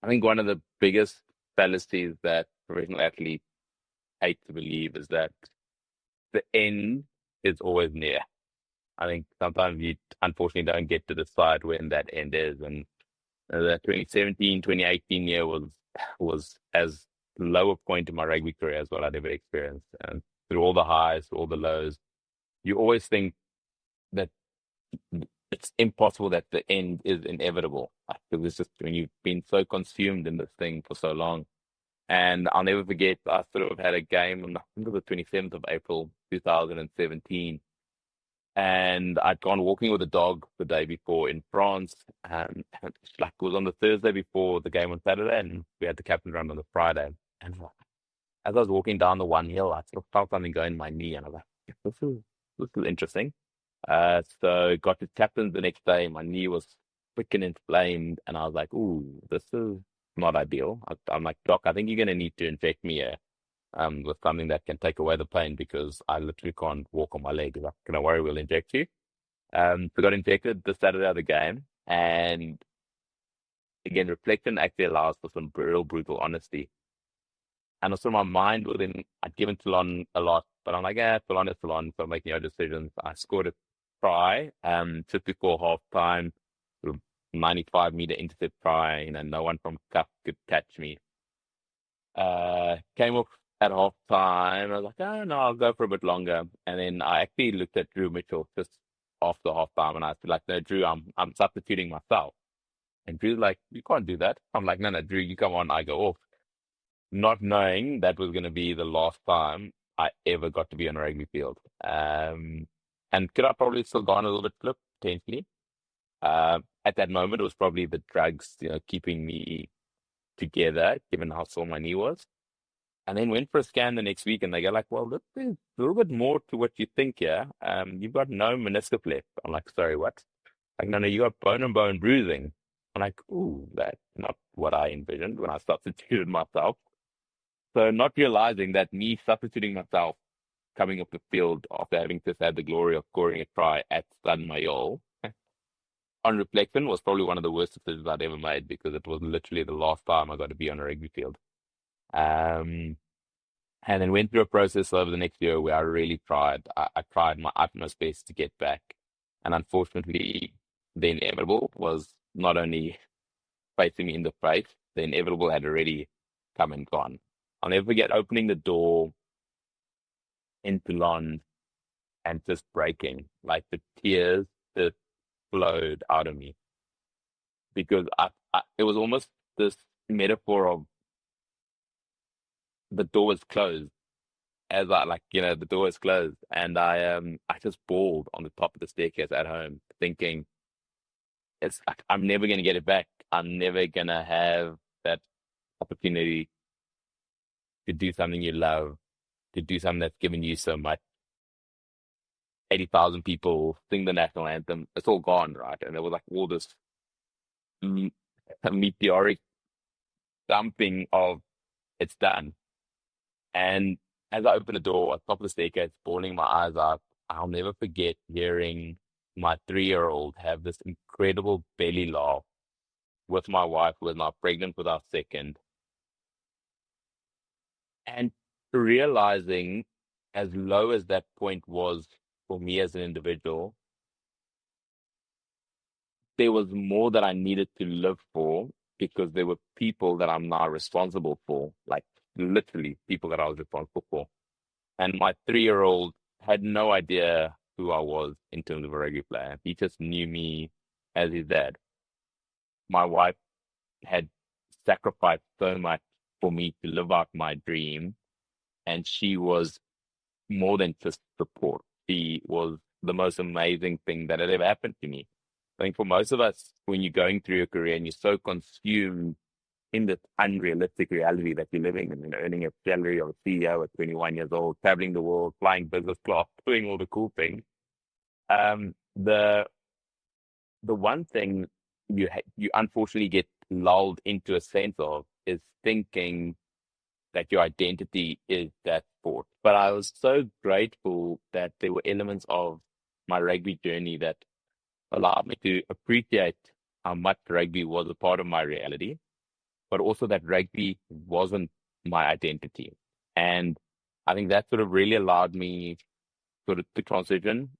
I think one of the biggest fallacies that professional athletes hate to believe is that the end is always near. I think sometimes you unfortunately don't get to decide when that end is. And the 2017, 2018 year was as low a point in my rugby career as what I'd ever experienced. And through all the highs, through all the lows, you always think that it's impossible that the end is inevitable. Because it's just when you've been so consumed in this thing for so long. And I'll never forget, I sort of had a game on, I think it was the 27th of April, 2017. And I'd gone walking with a dog the day before in France. And like it was on the Thursday before the game on Saturday, and we had the captain run on the Friday. And as I was walking down the one hill, I sort of felt something go in my knee, and I was like, this is interesting. So got to captains the next day. My knee was freaking inflamed, and I was like, "Ooh, this is not ideal." I'm like, "Doc, I think you're gonna need to inject me here, with something that can take away the pain because I literally can't walk on my leg." He's like, "Don't worry, we'll inject you." So got injected the Saturday of the game, and again, reflection actually allows for some real brutal honesty. And also, my mind within, I'd given Toulon a lot, but I'm like, yeah, Toulon is Toulon, so I'm making no decisions. I scored a try, just before half time, 95-meter intercept try. No one from Cup could catch me. Came off at half time. I was like, oh no, I'll go for a bit longer. And then I actually looked at Drew Mitchell just after half time, and I was like, no, Drew, I'm substituting myself. And Drew's like, you can't do that. I'm like, no, no, Drew, you come on, I go off, not knowing that was going to be the last time I ever got to be on a rugby field. And could I probably still gone a little bit flip, potentially? At that moment, it was probably the drugs, keeping me together, given how sore my knee was. And then went for a scan the next week, and they go like, "Well, this is a little bit more to what you think here. You've got no meniscus left." I'm like, "Sorry, what?" Like, "No, no, you got bone and bone bruising." I'm like, "Ooh, that's not what I envisioned when I substituted myself." So not realizing that me substituting myself coming up the field after having just had the glory of scoring a try at Stade Mayol, on reflection, was probably one of the worst decisions I'd ever made because it was literally the last time I got to be on a rugby field. Um, and then went through a process over the next year where I really tried. I tried my utmost best to get back. And unfortunately, the inevitable was not only facing me in the face, the inevitable had already come and gone. I'll never forget opening the door in Toulon and just breaking. Like the tears just flowed out of me because it was almost this metaphor of the door was closed as the door is closed, and I just bawled on the top of the staircase at home, thinking it's like I'm never gonna get it back. I'm never gonna have that opportunity to do something you love, to do something that's given you so much. 80,000 people sing the national anthem. It's all gone, right? And there was like all this m- meteoric dumping of it's done. And as I opened the door at the top of the staircase, bawling my eyes out, I'll never forget hearing my 3-year-old have this incredible belly laugh with my wife, who was now pregnant with our second, and realizing as low as that point was for me as an individual, there was more that I needed to live for because there were people that I'm now responsible for, like literally people that I was responsible for. And my 3-year-old had no idea who I was in terms of a rugby player. He just knew me as his dad. My wife had sacrificed so much for me to live out my dream, and she was more than just support. She was the most amazing thing that had ever happened to me. I think for most of us, when you're going through your career and you're so consumed in this unrealistic reality that you're living in, earning a salary of a CEO at 21 years old, traveling the world, flying business class, doing all the cool things. The one thing you unfortunately get lulled into a sense of is thinking that your identity is that sport. But I was so grateful that there were elements of my rugby journey that allowed me to appreciate how much rugby was a part of my reality, but also that rugby wasn't my identity. And I think that sort of really allowed me sort of to transition